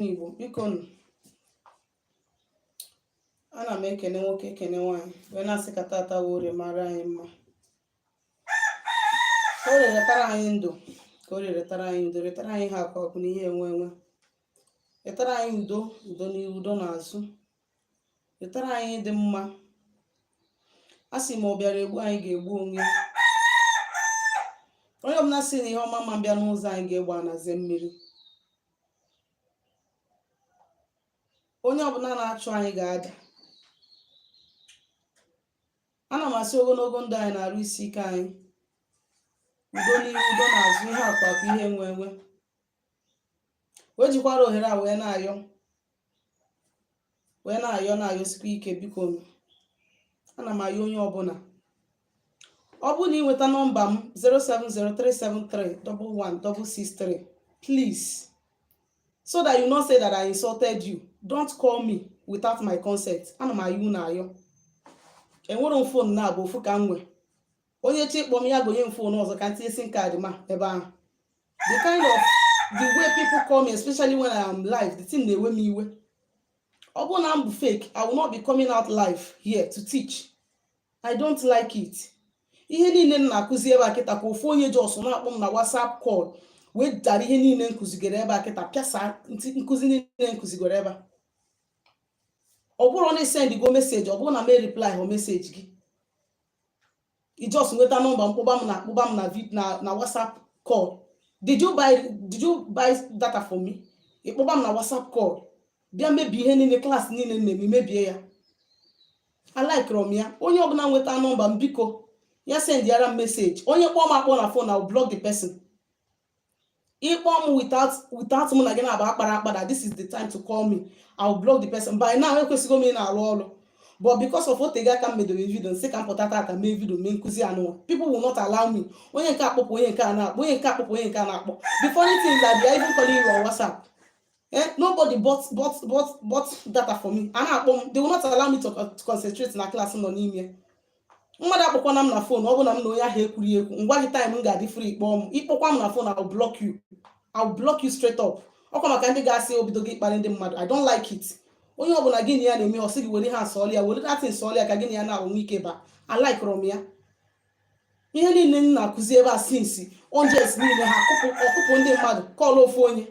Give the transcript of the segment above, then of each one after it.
Igbo biko ana m ekene nwoke ekene nwaanyị wee na-asị ka tata wore mara anyị mma ka o reretara anyị ndụ ka o reretara anyị ndụ retara anyị ha akụ na ihe enwe enwe retara anyị udo n'ihu udo n'azụ retara anyị dị mma a sị ma ọ bịara egbu anyị ga-egbu onwe onye ọbụla sị na ihe ọma ma bịa n'ụzọ anyị ga-egbu anaze mmiri onye ọbụla na-achụ anyị ga-ada ana m asị ogologo ndụ anyị na-arụ isi ike anyị udo n'ihu udo n'azụ ihe akwakwa ihe enwe enwe wee jikwara ohere a wee na-ayọsikwa ike biko ana m ayọ onye ọbụla ọ bụ na ị nweta nọmba m 07037311663 please, so that you not say that I insulted you, don't call me without my consent. Ana m ayọ na ayọ enwere m phone na abụ ofu ka m nwe onye chi kpọm ya gonye m phone ọzọ ka ntinye sim card ma ebe ahụ. The kind of the way people call me, especially when I am live, the thing na-ewe m iwe. Ọ bụ na m bụ fake, I will not be coming out live here to teach. I don't like it. Ihe niile m na-akụzi ebe a kịta ka ofu onye jos na-akpọ m na WhatsApp call wee dara ihe niile nkụzigoro ebe a kịta pịasa nkụzi niile nkụzigoro ebe a. Ọ bụrụ na send go message, ọ bụrụ na me reply ho message gị, i just nweta nọmba mkpụba m na WhatsApp call. Did you buy data for me? Ịkpụba m na WhatsApp call bịa mebi ihe niile class niile na-eme mebie ya. I like ya. Onye ọbụla nweta nọmba m biko ya send yara m message. Onye kpọọ m akpọ na phone, I will block the person. Ịkpọ m without m na gị na-aba akpara this is the time to call me, I will block the person. By now ekwesịgo m na-alụ ọrụ, but because of otega aka m medoro video nsị ka m pụta tata mee video mee nkụzi anụnwa, people will not allow me. Onye nke akpọpụ onye nke a na-akpọ, onye nke akpọpụ onye nke a na-akpọ. The funny thing is that they are even calling you on WhatsApp. Nobody bought data for me. And they will not allow me to concentrate na class nọ n'ime. Mmadụ akpọkwana m na phone, ọ bụ na m na onye ahụ ekwuri ekwu, ngwa gị time m ga-adị free kpọọ m. Ịkpọkwa m na phone, I will block you. I will block you straight up. Ọkwa maka ndị ga-asị obido gị ịkparị ndị mmadụ. I don't like it. Onye ọbụla gị na ya na-eme ọsị gị were ha asọọlị ya, were datin sọọlị ya ka gị na ya na-anwụ ike ba. I like ya. Ihe niile m na-akụzi ebe a sinsi onjes niile ha ọkụpụ ndị mmadụ kọlụ ofu onye.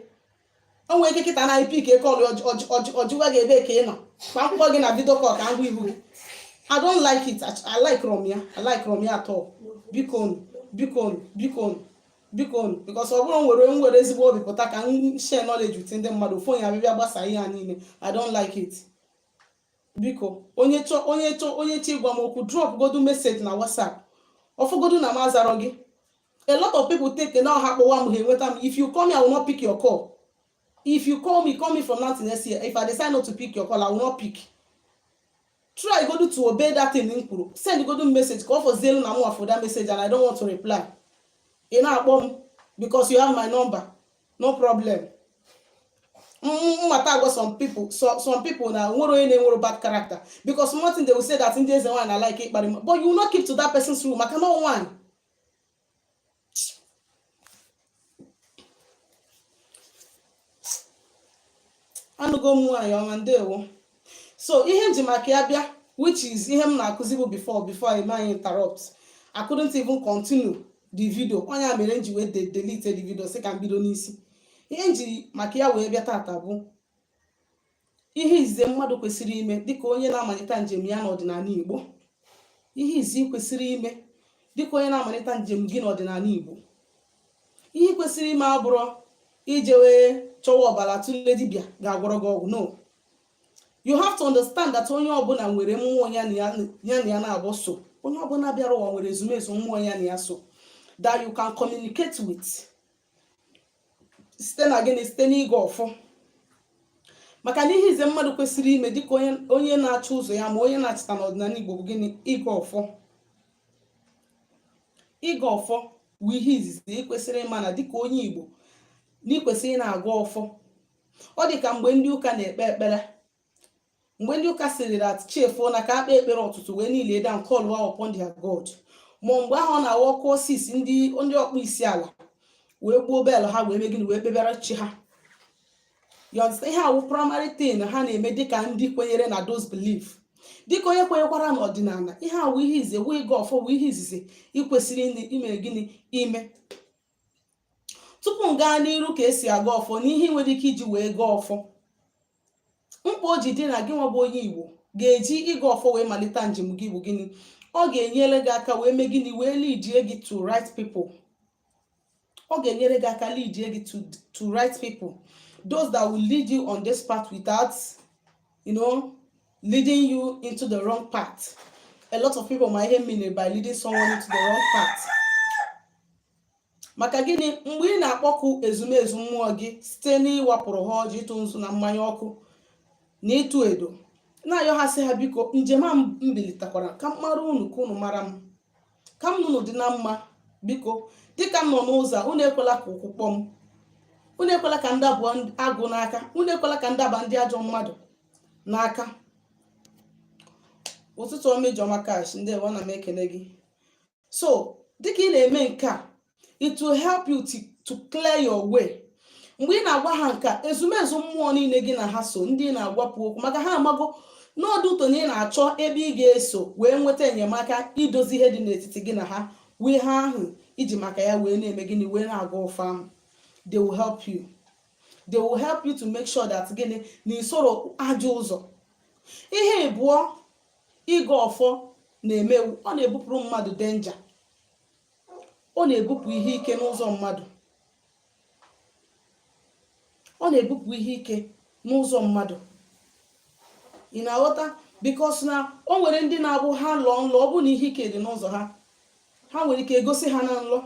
O nwere ike kịta na IP ka kọlụ ọjụwa gị ebe ka ị nọ. Kpa akwụkwọ gị na video call ka ngwa ihu gị. I don't like it. I like ya. I like ya at all. Biko, because ọ bụrụ nwere ezigbo obi pụta ka m share knowledge with ndị mmadụ phone ya bịa gbasa ihe a niile. I don't like it. Biko, onye chi gwa m okwu, drop godu message na WhatsApp. Ofugodu na mazaro gị. A lot of people think na ha kpọwa m ha enweta m. If you call me, I will not pick your call. If you call me from now to next year. If I decide not to pick your call, I will not pick. Try go to obey that thing in Kuru. Send go to message, call for Zelle na for that message, and I don't want to reply. You know, because you have my number. No problem. Some people now want bad character. Because one thing they will say that in days and one I like it, but you will not keep to that person's room. I cannot one. So ihe nji maka ya bịa, which is ihe m na-akụzibu before I interrupt. I couldn't even continue the video. Onye mere nji wee delete the video sị ka m bido n'isi. Ihe nji maka ya wee bịa tata bụ ihe ize mmadụ kwesịrị ime dịka onye na-amalite njem ya n'ọdịnala Igbo. Ihe izi kwesịrị ime dịka onye na-amalite njem gị n'ọdịnala Igbo. Ihe kwesịrị ime abụrụ ije wee chọwa ọbara tụle dibịa ga-agwọrọ gị ọgwụ. No. You have to understand that onye ọbụla nwere mmụọ ya na na-abụ so. Onye ọbụla bịara ụwa nwere ezumezu mmụọ ya na ya so that you can communicate with. Site n'ịga ọfọ. Maka na ihe ize mmadụ kwesịrị ime dịka onye na-achọ ụzọ ya ma onye na-achịta n'ọdịnala Igbo bụ gịnị? Ịga ọfọ. Ịga ọfọ bụ ihe izizi kwesịrị ịma na dịka onye Igbo na ikwesịrị na-aga ọfọ. Ọ dị ka mgbe ndị ụka na-ekpe ekpere. Mgbe ndị ụka sịrị that chefuo na ka akpa ekpere ọtụtụ wee niile down call upon their God. Ma mgbe ahụ ọ na-awa ọkụ osisi ndị ọkpụ isi ala wee gbuo bel ha wee megide wee kpebere chi ha. you understand? Ihe awụ primary thing ha na-eme dịka ndị kwenyere na those belief. Dịka onye kwenyekwara n'ọdịnala, ihe awụ ihe ize wee ịga ọfọ wụ ihe izizi ikwesịrị ime gịnị ime. Tupu m gaa n'iru ka esi aga ọfọ na ihe nwere ike iji wee gaa ọfọ, mkpa o ji dị na gị nwa bụ onye Igbo ga-eji ịga ọfọ wee malite njem gị bụ gịnị? Ọ ga-enyere gị aka wee mee gịnị? Wee leadie gị to right people. Ọ ga-enyere gị aka leadie gị to right people, those that will lead you on this path without, leading you into the wrong path. A lot of people might hear me by leading someone into the wrong path. Maka gịnị? Mgbe ị na-akpọku ezumezu mmụọ gị site n'ịwapụrụ ha ọjị, ịtụ nzu na mmanya ọkụ na ịtụ edo, na-ayọ ha sị ha biko njem a mbilitakwara ka m mara unu ka unu mara m, ka m nụnụ dị na mma, biko dịka m nọ n'ụzọ unu ekwela ka ụkwụ kpọọ m, unu ekwela ka ndabụ agụ n'aka, unu ekwela ka ndaba ndị ajọ mmadụ n'aka. Ụtụtụ ọma Ijeọma Cash, ndewo, na m ekele gị. So dịka ị na-eme nke a, it will help you to clear your way. Mgbe ị na-agwa ha nka, ezumezu mmụọ niile gị na ha so, ndị ị na-agwapụ okwu, maka ha amago n'ọdụ ụtọ na ị na-achọ ebe ị ga-eso wee nweta enyemaka idozi ihe dị n'etiti gị na ha, wee ha ahụ iji maka ya wee na-eme gịnị? Wee na-aga ụfọ ahụ. They will help you. They will help you to make sure that gịnị? Na isoro ajọ ụzọ. Ihe abụọ ịga ọfọ na-emewu, ọ na-ebupụrụ mmadụ danger. Ọ na-ebupụ ihe ike n'ụzọ mmadụ. Ọ na-ebupụ ihe ike n'ụzọ mmadụ. Ị na-aghọta? Because na o nwere ndị na-abụ ha lụọ nlọ, ọ bụ na ihe ike dị n'ụzọ ha, ha nwere ike egosi ha na nlọ.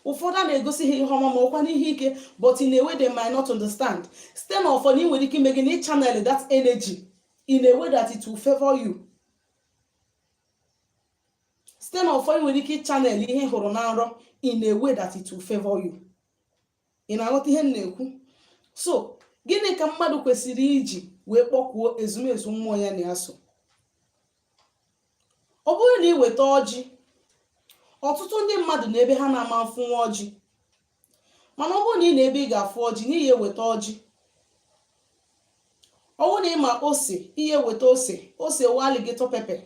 Ụfọdụ a na-egosi ha ihe ọma ma ọkwa n'ihe ike, but in a way they might not understand. Site na ụfọdụ ị nwere ike ime gị na channel that energy in a way that it will favor you. Site na ụfọdụ ị nwere ike channel ihe hụrụ na nrọ in a way that it will favor you. Ị na-aghọta ihe m na-ekwu? So gịnị ka mmadụ kwesịrị iji wee kpọkuo ezumezu mmụọ ya na ya so? Ọ bụrụ na ị weta ọjị, ọtụtụ ndị mmadụ na-ebe ha na-ama mfụnwa ọjị, mana ọ bụrụ na ị na-ebe ị ga-afụ ọjị n'ihi eweta ọjị. Ọ bụrụ na ị ma ose, ihe weta ose wa alligator pepper.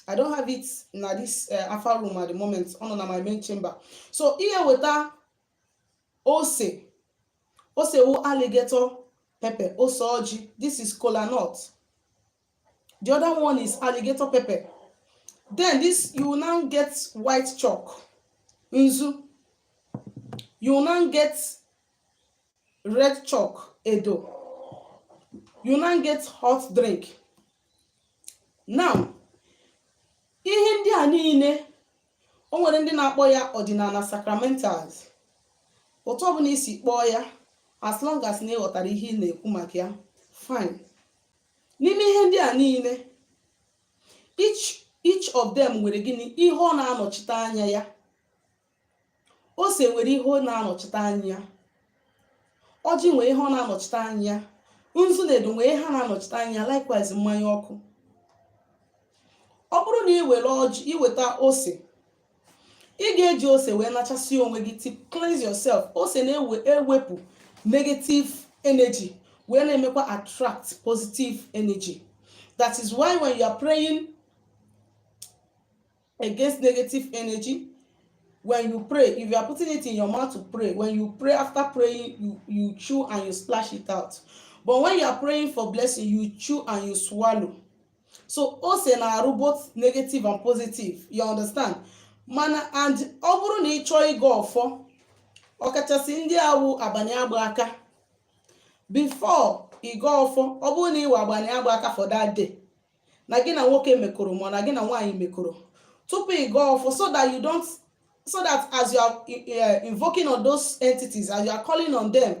I don't have it in this alpha room at the moment, on my main chamber. So ihe weta ose wu alligator pepper, ose ọjị. This is kola nut. The other one is alligator pepper. Then this, you will now get white chalk, nzu. You will now get red chalk, edo. You will now get hot drink. Now, ihe ndị a niile, o nwere ndị na-akpọ ya ọdịnala sacramentals. Otu ọ bụla isi kpọọ ya, as long as na ịghọtara ihe ị na-ekwu maka ya, fine. N'ime ihe ndị a niile, each of them nwere gịnị? Ihe ọ na-anọchite anya ya. Ose nwere ihe ọ na-anọchite anya ya. Ọjị nwere ihe ọ na-anọchite anya ya. Nzu na edo nwere ihe ha na-anọchite anya, likewise mmanya ọkụ. Ọ bụrụ na ị were ọjị, iweta ose, ị ga-eji ose wee nachasị onwe gị, to cleanse yourself. Ose na-ewepụ negative energy, wee na-emekwa attract positive energy. That is why when you are praying against negative energy, when you pray, if you are putting it in your mouth to pray, when you pray, after praying, you chew and you splash it out. But when you are praying for blessing, you chew and you swallow. So ose na-arụ both negative and positive. You understand? Mana, and ọ bụrụ na ị chọọ ịga ọfọ, ọkachasị ndị awụ abalị agba aka, before ị ga ọfọ, ọ bụrụ na ị wụ abalị agba aka for that day, na gị na nwoke mekọrọ ma na gị na nwaanyị mekọrọ, tupu ị ga ọfọ, so that as you are invoking on those entities, as you are calling on them,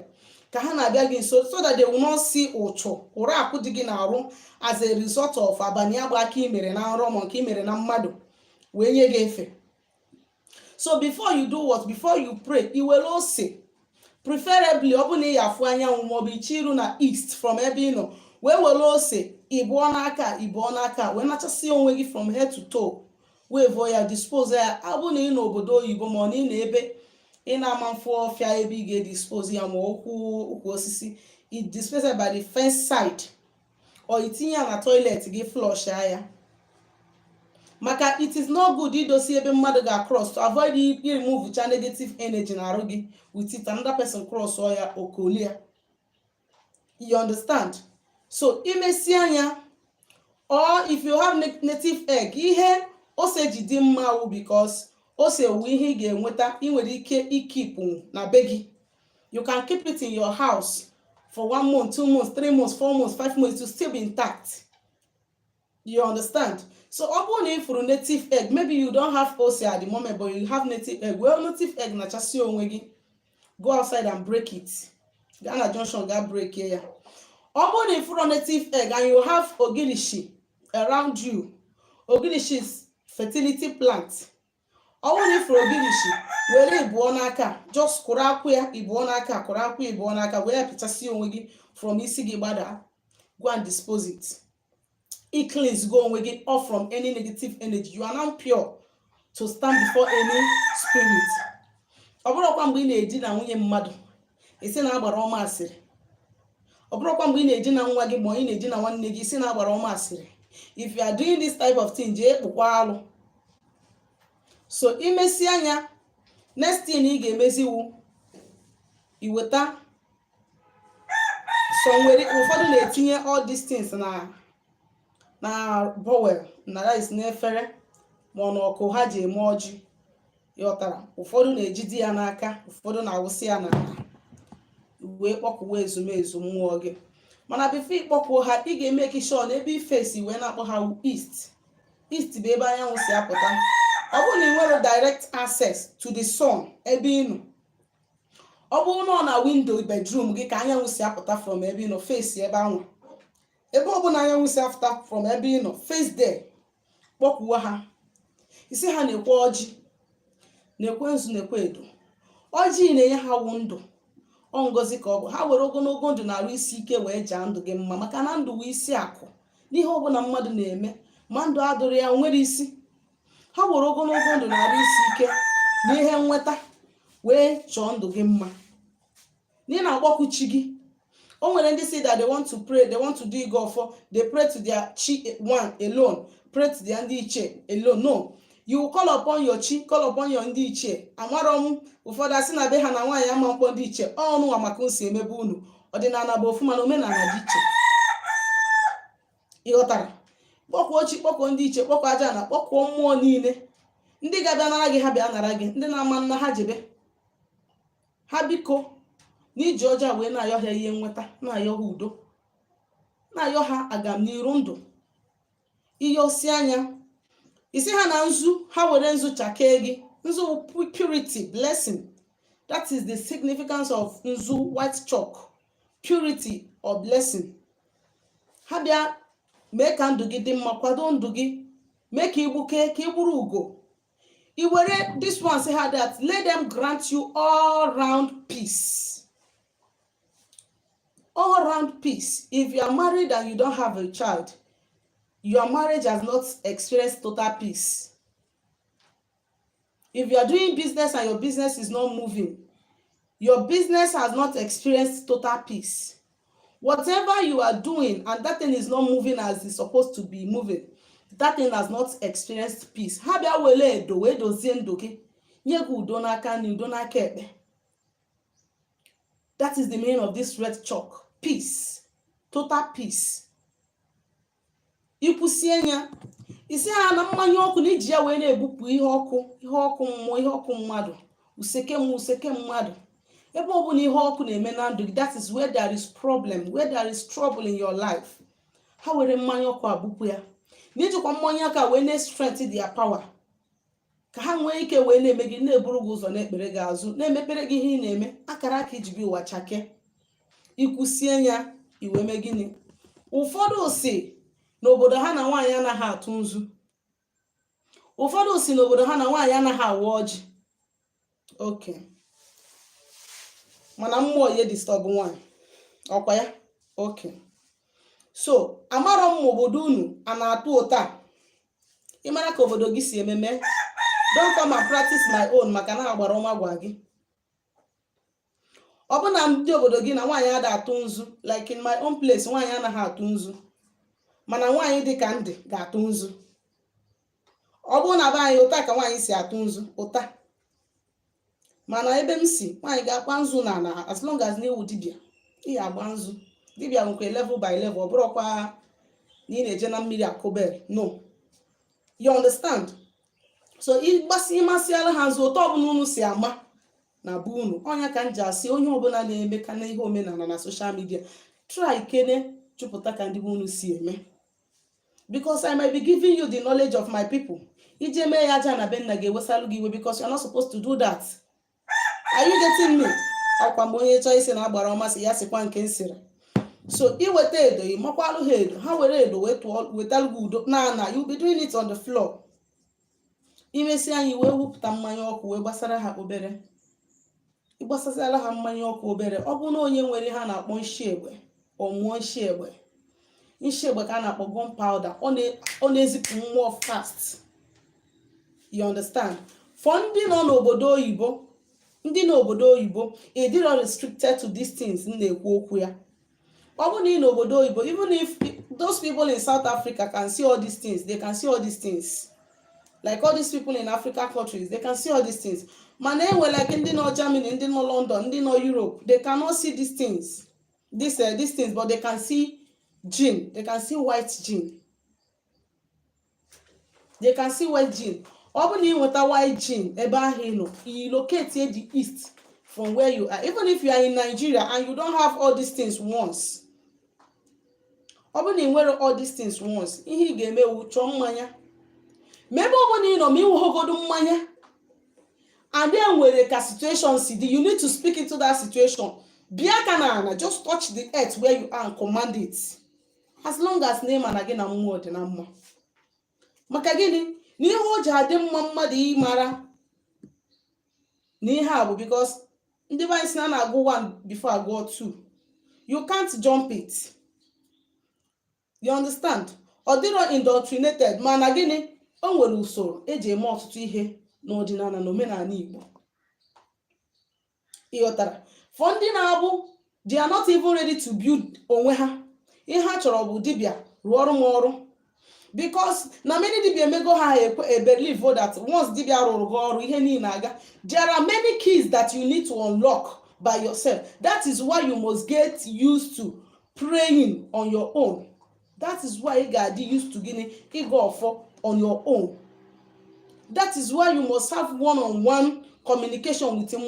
ka ha na-abịa gị nso, so that they will not see ụchụ ụra akụ dị gị na-arụ as a result of abalị agba aka imere na nrọ ma nke imere na mmadụ wee nye gị efe. So before you do what? Before you pray, you will also preferably ọ bụ na ị afụ anyanwụ ma ọ bụ ichiru na east from ebe ị nọ, wee were ose ịbụọ n'aka wee nachasị onwe gị from head to toe, wee vụọ ya, dispose ya. Ọ bụ na ị n'obodo oyibo ma ọ na ị na-ebe ị na-ama mfụ ọfịa ebe ị ga-edispose ya ma okwu osisi, it displaces by the fence side, or itinye ya na toilet gị flush ya. Maka it is not good idosi ebe mmadụ ga cross to avoid remove cha negative energy na arụ gị with it, another person cross ya okolia. You understand? So imesi anya, or if you have native egg, ihe ose ji dị mma wụ because ose wu ihe ị ga-enweta, ị nwere ike ikipụ na be gị. You can keep it in your house for 1 month, 2 months, 3 months, 4 months, 5 months to still be intact. You understand? So if for native egg, maybe you don't have ose at the moment, but you have native egg. Well, native egg na chasi onwe gị, go outside and break it. Ghana Junction got break here. If for native egg and you have ogirishi around you, ogirishi is fertility plant. If for ogirishi, were ibu n'aka, just kụrụ ya ibu n'aka, kụrụ ibu n'aka, were pịchasị onwe gị from isi gị gbada, go and dispose it. It cleans go away get off from any negative energy. You are now pure to stand before any spirit. Ọbụrụkwa mgbe ị na-eji na nwunye mmadụ isi na-agbara ọma asịrị. Ọbụrụkwa mgbe ị na-eji na nwa gị ma ị na-eji na nwanne gị isi na-agbara ọma asịrị. If you are doing this type of thing, jee kpụkwa alụ. So imesi anya, next thing ị ga-emeziwu iweta somewhere. Ụfọdụ na-etinye all these things na bowel na rice na-efere ma ọ na ọkụ ha ji eme ọjị. Yọtara, ụfọdụ na-ejide ya n'aka, ụfọdụ na-awụsị ya n'ala wee kpọkụwa ezumezu mmụọ gị. Mana bifo ịkpọkụọ ha, ị ga-eme sure na ebe ifesi wee na-akpọ ha east. East bụ ebe anyanwụ si apụta. Ọ bụrụ na ị nwere direct access to the sun ebe ị nọ, ọ bụrụ na ọ na window bedroom gị ka anyanwụ si apụta from ebe ị nọ, face ebe anwụ. Ebe ọ bụla anyanwụ si apụta from ebe ị nọ, face there, kpọkụwa ha. Isi ha na-ekwe ọjị, na-ekwe nzu, na-ekwe edo. Ọjị na-enye ha wụ ndụ, ọ ngozi ka ọ bụ. Ha were ogologo ndụ na-arụ isi ike wee jaa ndụ gị mma, maka na ndụ wụ isi akụ. N'ihe ọ bụla mmadụ na-eme, ma ndụ adụrụ ya nwere isi. Ha were ogologo ndụ na-arụ isi ike na ihe nweta wee chọọ ndụ gị mma. N'ihi na agbọkụ chi gị, o nwere ndị say that they want to pray, they want to do igofo, they pray to their chi one alone, pray to their ndị ichie alone. No, you call upon your chi, call upon your ndị ichie. Amarọ ụfọdụ asị na be ha na nwaanyị ama mkpọ ndị ichie, ọnụ maka nsi emebe unu. Ọdịnala bụ ofu mana omenala dị iche. Ịghọtara? Kpọkụọ chi, kpọkụọ ndị ichie, kpọkụọ aja na kpọkụọ mmụọ niile. Ndị ga-abịa nara gị ha bịa nara gị, ndị na-ama nna ha jebe. Ha biko n'iji ọjọọ wee na-ayọ ha ihe nweta, na-ayọ ha udo, na-ayọ ha agamniru ndụ. Iyosi anya, isi ha na nzu, ha were nzu chakee gị. Nzu purity, blessing. That is the significance of nzu, white chalk, purity or blessing. Ha bịa mee ka ndụ gị dị mma, kwado ndụ gị, mee ka igbuke, ka igburu ugo. I were this one say her that let them grant you all round peace. All round peace. If you are married and you don't have a child, your marriage has not experienced total peace. If you are doing business and your business is not moving, your business has not experienced total peace. Whatever you are doing and that thing is not moving as it's supposed to be moving, that thing has not experienced peace. Ha bịa wele edo wee dozie ndụ gị, nye gị udo n'aka na udo n'aka ekpe. That is the meaning of this red chalk. Peace. Total peace. Ikwusie anya, isi ha na mmanya ọkụ na iji ya wee na-egbupụ ihe ọkụ mmụọ, ihe ọkụ mmadụ, useke mmadụ. Ebe ọ bụ na ihe ọkụ na-eme na ndụ gị, that is where there is problem, where there is trouble in your life. Ha were mmanya ọkụ agbupụ ya. N'ijikwa mmanya aka wee na-strengthen their power. Ka ha nwee ike wee na-eme gị, na-eburu gị ụzọ, na-ekpere gị azụ, na-emepere gị ihe ị na-eme, akara aka iji bi ụwa chake. Ikwusie anya, iwe mee gịnị? Ụfọdụ si n'obodo ha na nwaanyị anaghị atụ nzu. Ụfọdụ si n'obodo ha na nwaanyị anaghị awa ọjị. Okay. Mana mmụọ ya disturb nwaanyị. Ọkwa ya? Okay. So, amarọ m obodo unu a na-atụ ụta. Ị mara ka obodo gị si ememe. Don't come and practice my own maka na agbara ọma gwa gị. ọ bụ na ndị obodo gị na nwaanyị ada atụ nzu, like in my own place nwaanyị anaghị atụ nzu, mana nwaanyị dị ka ndị ga-atụ nzu. Ọ bụrụ na be anyị ụta ka nwaanyị si atụ nzu ụta, mana ebe m si nwaanyị ga-akpa nzu na as long as na-ewu dibịa ị agba nzu. Dibịa nwekwa level by level, ọ bụrụkwa na ị na-eje na mmiri akụbel, no, you understand. So ịmasịala ha nzu ụtọ ọbụla unu si ama na bụ unu. Ọnya ka m ji asị onye ọbụla na-eme ka na ihe omenala na social media, try kene chụpụta ka ndị unu si eme, because I might be giving you the knowledge of my people. Ije mee ya aja na be nna ga-ewesalụ gị iwe, because you're not supposed to do that. Are you getting me? Ọkwa mgbe onye chọọ isi na agbara ọmasị ya sịkwa nke nsịrị. So iweta edo, ịmakwalụ ha edo, ha were edo wetalụ gị udo na you be doing it on the floor. Imesi anyị wee wupụta mmanya ọkụ wee gbasara ha obere. Ịgbasasịala ha mmanya ọkụ obere, ọ bụ na onye nwere ha na-akpọ nshi egbe, ọmụọ nshi egbe. Nshi egbe ka a na-akpọ gunpowder, ọ na-ezipụ mmụọ fast. You understand? For ndị nọ n'obodo oyibo, it did not restricted to these things na-ekwu okwu ya. Ọ bụ na ị n'obodo oyibo, even if those people in South Africa can see all these things, they can see all these things. Like all these people in African countries, they can see all these things. Mana enwe like ndị nọ Germany, ndị nọ London, ndị nọ Europe, they cannot see these things. These things, but they can see gene. They can see white gene. They can see white gene. Ọ bụ na ị nweta white gene ebe ahụ ị nọ, you locate the east from where you are. Even if you are in Nigeria and you don't have all these things once, ọ bụ na ị nwere all these things once, ihe ị ga-eme wu chọọ mmanya. Maybe ọ bụ na ị nọ ma ịnweghọgodu mmanya, and then nwere ka situation si dị, you need to speak into that situation. Bịa ka na ana, just touch the earth where you are and command it. As long as name and again na mmụọ dị na mma. Maka gịnị? N'ihe o ji adị mma mmadụ ịmara n'ihe a bụ because ndị be anyị si na agụ 1 before agụ 2. You can't jump it. You understand? Ọ dịrọ indoctrinated, mana gịnị? O nwere usoro eji eme ọtụtụ ihe n'ọdịnala na omenala Igbo. Ịghọtara? For ndị na-abụ, they are not even ready to build onwe ha. Ihe ha chọrọ bụ dibịa rụọ ọrụ m ọrụ. Because na many dibia emego ha believe that once dibia rụrụ gị ọrụ ihe niile aga. There are many keys that you need to unlock by yourself. That is why you must get used to praying on your own. That is why you got used to gini go for on your own. That is why you must have one-on-one communication with him.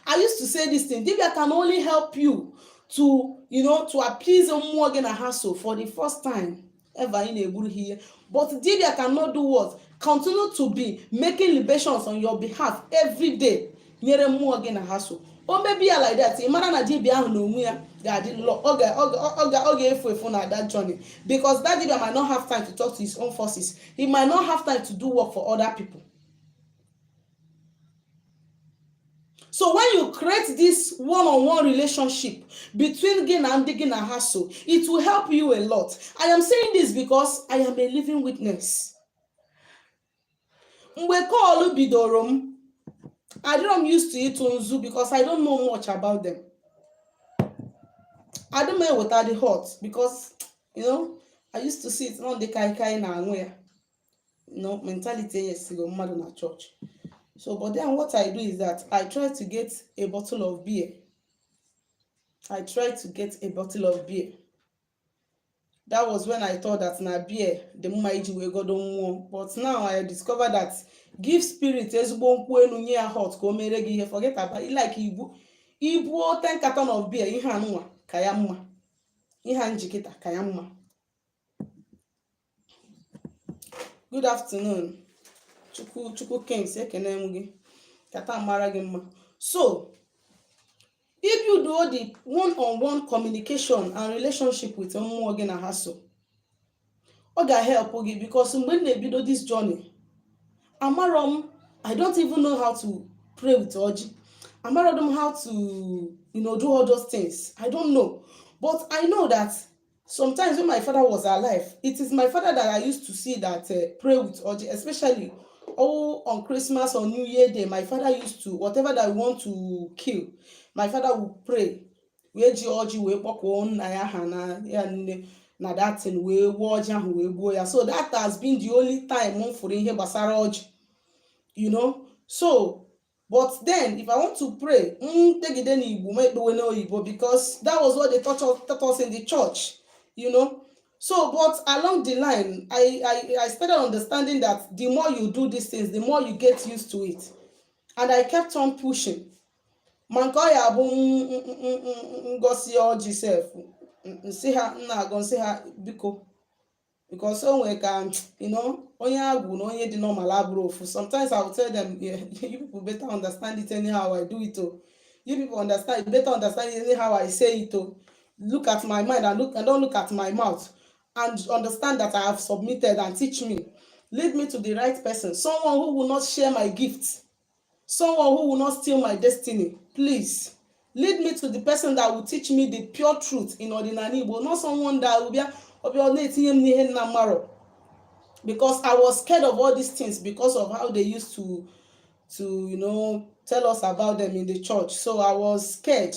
I used to say this thing, dibia can only help you to, to appease a hassle for the first time ever in a guru here. But dibia cannot do what? Continue to be making libations on your behalf every day. Nyere mmụọ gị na hassle. Or maybe like that. Imagine na dibia ahụ n'onwe ya ga-adị oge efu na that journey, because that dibia might not have time to talk to his own forces. He might not have time to do work for other people. So when you create this one-on-one relationship between Gin and Digin and Hasso, it will help you a lot. I am saying this because I am a living witness. Mgbe call bidorom, I don't used to eat unzu because I don't know much about them. I don't know what are the hot because I used to see it on the kai na anwea. Mentality yes go mad na church. So, but then what I do is that I try to get a bottle of beer. I tried to get a bottle of beer. That was when I thought that na beer, the mumaiji we go don't want. But now I discovered that give spirit is hot, forget about it, like Igbo 10 carton of beer, ihanwa, kayamma. Ihanjikita, kayamma. Good afternoon. Chuku Kings, so if you do the one-on-one communication and relationship with Morgan and Hassle, oga help ogi, because when they build this journey, Amarom, I don't even know how to pray with Oji. Amarom how to do all those things. I don't know, but I know that sometimes when my father was alive, it is my father that I used to see that pray with Oji, especially on Christmas or New Year Day. My father used to, whatever that I want to kill, my father would pray wee ji ọjị wee kpọkuo nna ya ha na ya nne na that thing wee wuo ọjị ahụ wee gbuo ya. So that has been the only time m fụrụ ihe gbasara ọjị, you know. So but then if I want to pray, tegide n'Igbo ma ekpewe n'oyibo, because that was what they taught us in the church, you know. So but along the line I started understanding that the more you do these things, the more you get used to it, and I kept on pushing. Ma nke ọ ya bụ ngosi ọjị sef nsị ha nna agọ nsị ha biko, because o nwere ka you know onye agwụ na onye dị normal abụrụ ofu. Sometimes I will tell them, yeah, you people better understand it anyhow I do it. You people understand it, better understand it anyhow I say it. Look at my mind and don't look at my mouth, and understand that I have submitted, and teach me, lead me to the right person, someone who will not share my gifts, someone who will not steal my destiny. Please lead me to the person that will teach me the pure truth in Odinani Igbo, not someone that will be because I was scared of all these things because of how they used to you know tell us about them in the church. So I was scared,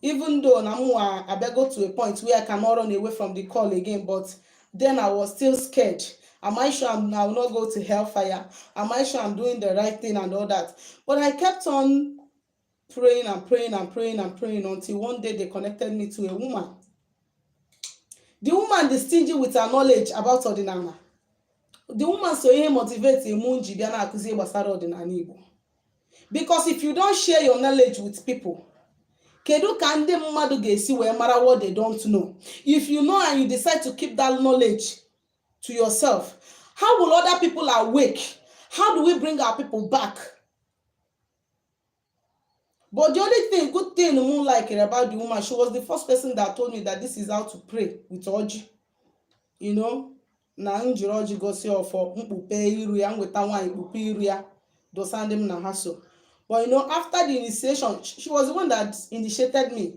even though I go to a point where I cannot run away from the call again, but then I was still scared. Am I sure I will not go to hellfire? Am I sure I'm doing the right thing and all that? But I kept on praying and praying and praying and praying until one day they connected me to a woman. The woman is stingy with her knowledge about Odinana. The woman so ihe motivate emunji bịa na-akụzi gbasara ọdịnala Igbo. Because if you don't share your knowledge with people, kedu ka ndị mmadụ ga-esi wee mara what they don't know? If you know and you decide to keep that knowledge to yourself, how will other people awake? How do we bring our people back? But the only thing, good thing I like about the woman, she was the first person that told me that this is how to pray with Oji. You know, na njiri Oji gosi ofo mkpupe iru ya, nweta nwa mkpupe iru ya, dosande m na haso. But you know, after the initiation, she was the one that initiated me.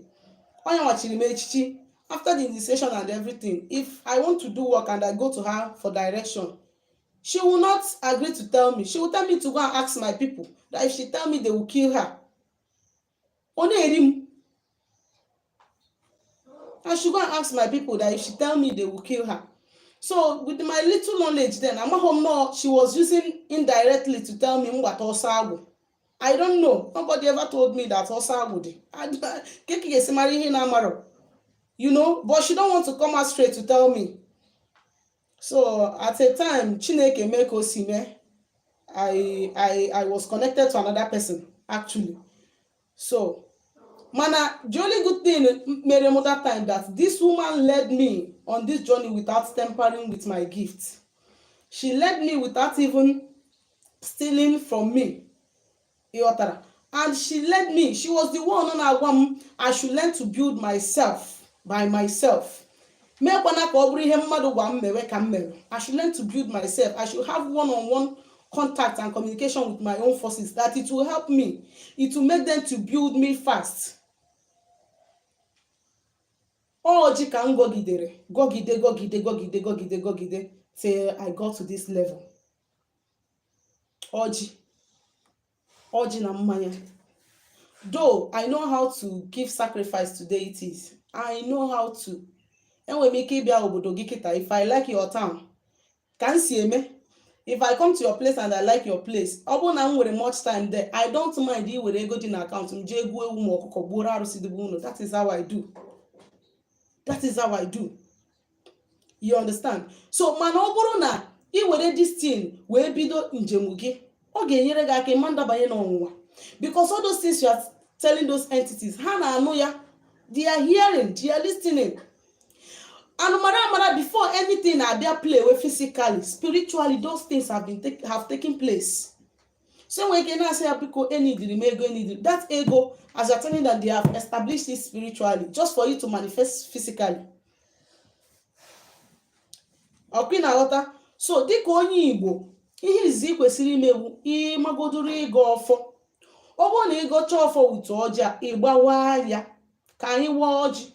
After the initiation and everything, if I want to do work and I go to her for direction, she will not agree to tell me. She will tell me to go and ask my people. That if she tell me, they will kill her. I should go and ask my people that if she tell me, they will kill her. So with my little knowledge then, she was using indirectly to tell me what Osago. I don't know. Nobody ever told me that Osago. You know, but she don't want to come out straight to tell me. So at a time, Chineke Meko Sime, I was connected to another person, actually. So, mana, the only good thing made another time that this woman led me on this journey without tampering with my gifts. She led me without even stealing from me. And she led me. She was the one on I should learn to build myself by myself. I should learn to build myself. I should have one-on-one contact and communication with my own forces, that it will help me. It will make them to build me fast. Oji can gogide till I got to this level. Oji na mmanya. Though I know how to give sacrifice to deities, I know how to. If I like your town, can see me. If I come to your place and I like your place, much time there, I don't mind you with a good in account. That is how I do. That is how I do. You understand? So man na I were this thing where bido njemuge. Because all those things you are telling those entities, they are hearing, they are listening. And before anything I dare play with physically, spiritually, those things have taken place. So when you can say that ego, as you're telling that they have established it spiritually, just for you to manifest physically. So dịka onye Igbo, ihe izi kwesịrị imewu ịmagodoro ịgo ọfọ. Ọ bụrụ na ịgocha ọfọ with ọjị a, ịgbawa ya ka anyị waa ọjị.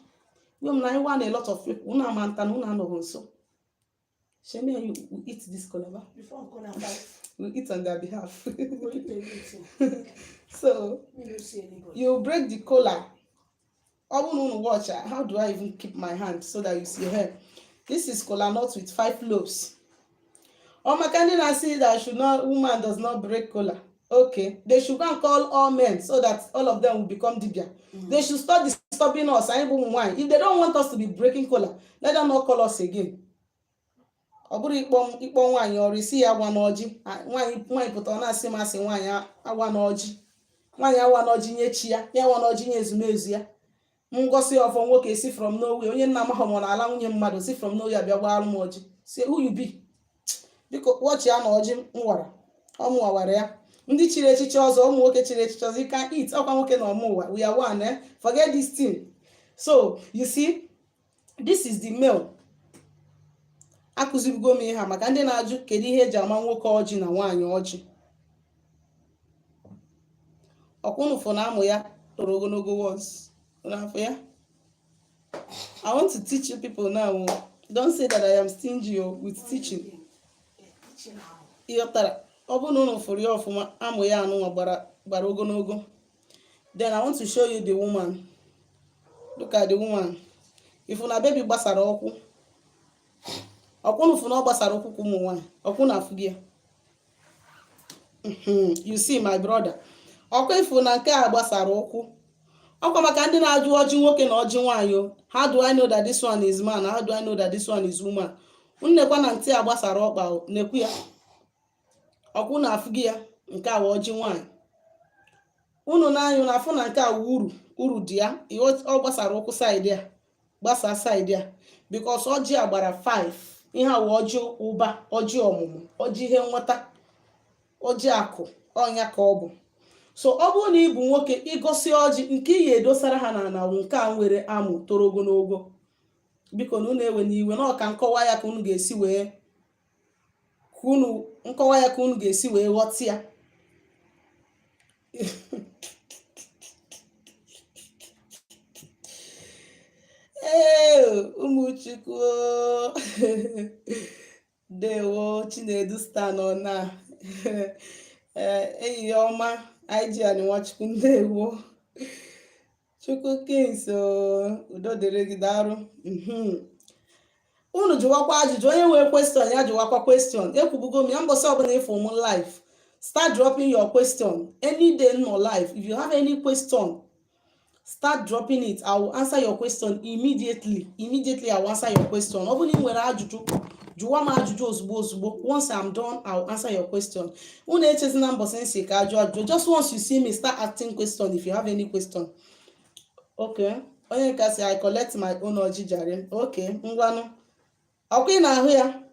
You know, a lot of people. Una mantana, una no so. Shame you eat this colaba. Before colaba. We'll eat on their behalf. So you break the cola. I won't watch. How do I even keep my hand so that you see here? This is cola nut with 5 loaves. Oh, my candidate see that should not, woman does not break cola. Okay, they should go and call all men so that all of them will become dibia. They should start disturbing us. If they don't want us to be breaking cola, let them not call us again. Ọ bụrụ ikpọ nwaanyị ọrụ isi ya agwa n'ọjị, nwaanyị pụtara na-asị masị nwaanyị agwa n'ọjị, nwaanyị agwa n'ọjị nye chi ya, ya agwa n'ọjị nye ezumezu ya. Ngosi ọfọ nwoke si from nowhere, onye nna mahụ mụ na ala nwunye mmadụ si from nowhere bịa gbara m ọjị. Say who you be? Biko watch ya na ọjị nwara, ọmụ wawara ya. Ndị chiri echichi ọzọ, ụmụ nwoke chiri echichi ọzọ, you can eat, ọkwa nwoke na ọmụ ụwa, we are one, eh? Forget this thing. So you see, this is the male. Akụzibugo m ihe maka ndị na-ajụ kedu ihe eji ama nwoke ọjị na nwaanyị ọjị. Ọkwụnụfụ na amụ ya toro ogologo words. I want to teach you people now. Don't say that I am stingy with teaching. Ịghọtara? Ọ bụrụ na unu fụrụ ya ọfụma, amụ ya anụ gbara ogologo. Then I want to show you the woman. Look at the woman. If una baby gbasara ọkwụ, ọkwụnụfụ na ọ gbasara ụkwụ ụmụ nwaanyị, ọkwụ na afụ gị. You see my brother. Ọkwa ifu na nke a gbasara ụkwụ. Ọkwa maka ndị na-ajụ ọjị nwoke na ọjị nwaanyị. How do I know that this one is man? How do I know that this one is woman? Nnekwa na ntị a gbasara ọkpa nekwu ya. Ọkwụ na afụ gị ya, nke a ọjị nwaanyị. Unu na-anyụ na afụ na nke a uru dị ya, ọ gbasara ụkwụ side ya. Gbasa side ya. Because ọjị a gbara 5. Ihe a ọjị ụba, ọjị ọmụmụ, ọjị ihe nweta, ọjị akụ, ọnya ka ọ bụ. So ọ bụrụ na ị bụ nwoke igosi ọjị nke ị ga-edosara ha na nke a nwere amụ toro ogologo. Biko na unu ewe n'iwe na ọka nkọwa ya ka unu ga-esi wee ghọta ya. Ụmụchukwu dewo Chinedu star nọ na enyi ya ọma IG anyị Nwachukwu ndewo Chukwu Kings udo dịrị gị darụ. Unu jụwakwa ajụjụ, onye nwere question ya jụwakwa question. Ekwubugo m ya mbọsị ọbụla ịfụ m live, start dropping your question any day in your life. If you have any question, start dropping it. I will answer your question immediately. I will answer your question. Ọ bụrụ na ị nwere ajụjụ, jụwa m ajụjụ ozugbo. Once I'm done, I will answer your question. Unu echezina mbọsị nsị ka ajụ. Just once you see me, start asking question if you have any question. Okay. Onye ka sị I collect my own ọjị jare. Okay, ngwanụ. Ọkwa ị na-ahụ ya?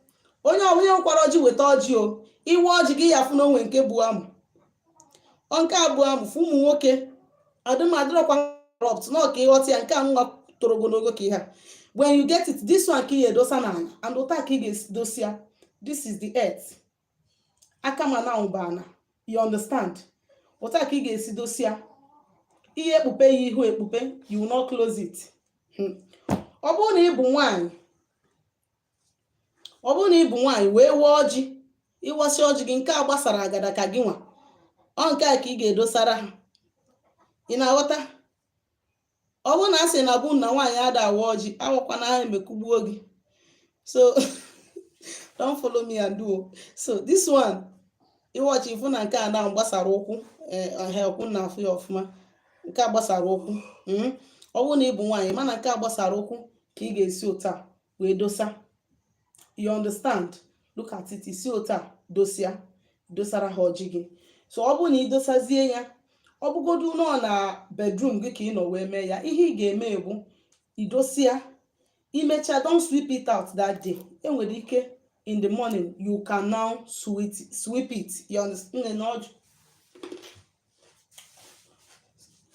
Onye ọbụla nkwara ọjị weta ọjị o. Iwe ọjị gị ya fụ n'onwe nke bụ amụ. Nke abụọ amụ fụ ụmụ nwoke. Adịrọkwa corrupt. No ka ịghọta ya, nke a nwa toro ogologo ka ihe. When you get it, this one ka ị ga-edosa na and ụta ka ị ga-edosi ya. This is the earth. Aka ma na ụbana. You understand? Ụta ka ị ga-esi dosi ya. Ihe ekpupe ya ihu ekpupe, you will not close it. Ọ bụrụ na ị bụ nwaanyị wee wee ọjị, ịwọsị ọjị gị nke a gbasara agada ka gị nwa. Ọ nke a ka ị ga-edosara ha. Ị na-aghọta? Ọ bụrụ na asị na bụ na nwaanyị ada awa ọjị, awakwa na ha emekugbuo gị. So don't follow me and do. So this one, ịwọchi ifu na nke a na gbasara ụkwụ, ọkwụ na afụ ya ọfụma. Nke a gbasara ụkwụ. Ọ bụrụ na ị bụ nwaanyị mana nke a gbasara ụkwụ ka ị ga-esi ụta wee dosa. You understand? Look at it. Isi ụta dosia, dosara ha ọjị gị. So ọ bụrụ na ị dosazie ya, ọ bụgodu nọ na bedroom gị ka ị nọ wee mee ya, ihe ị ga-eme bụ idosia, imecha, don't sweep it out that day. Enwere ike in the morning you can now sweep it. You understand?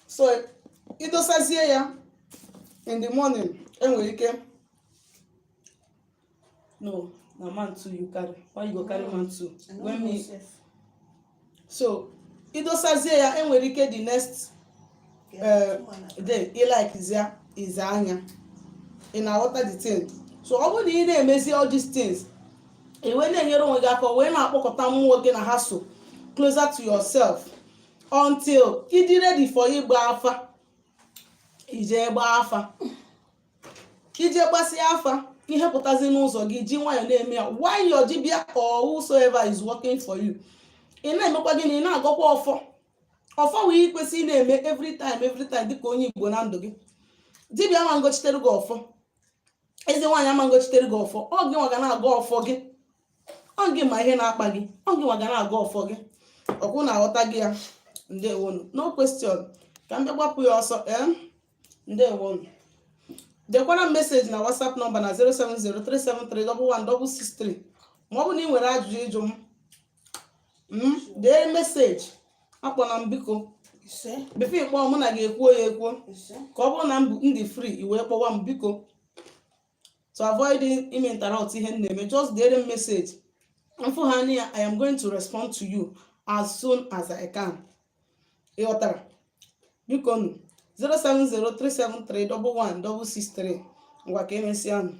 So idosazie ya in the morning, enwere ike. No, na man too you carry. Why you go carry man too? When me. So idosazie ya, enwere ike the next day ị like is anya. In water the thing. So ọ bụrụ na ị na-emezi all these things, iwe na-enyere onwe gị aka wee na-akpọkọta mmụọ gị na ha so closer to yourself until ịdị ready for ịgba afa. Ije gbaa afa, ije gbasịa afa, ihe pụtazi n'ụzọ gị ji nwayọọ na-eme ya while your dibia or whosoever is working for you. Ị na-emekwa gị na ị na-agọkwa ọfọ wee ikwesị ị na-eme every time dịka onye Igbo na ndụ gị. Dibịa ama ngochitere gị ọfọ, eze nwaanyị ama ngochitere gị ọfọ, ọ gị nwa ga na-agọ ọfọ gị, ọ gị ma ihe na-akpa gị, ọ gị nwa ga na-agọ ọfọ gị. Ọkwụ na-aghọta gị ya. Ndewonu, no question. Ka m bịa gbapụ ya ọsọ. Ndewonu. Dekwana meseji na WhatsApp nọmba na 07037311663 ma ọ bụ na ị nwere ajụjụ ịjụ m. Dee meseji akpọna m biko bifo ịkpọ mụ na gị ekwuo ya ekwuo ka ọ bụrụ na m dị free i wee kpọwa m biko. To avoid ime interrupt ihe m na-eme, just dere m meseji mfụ ha anya ya, I am going to respond to you as soon as I can. Ịghọtara? Biko nụ 07037311663 ngwa ka emesịa nụ.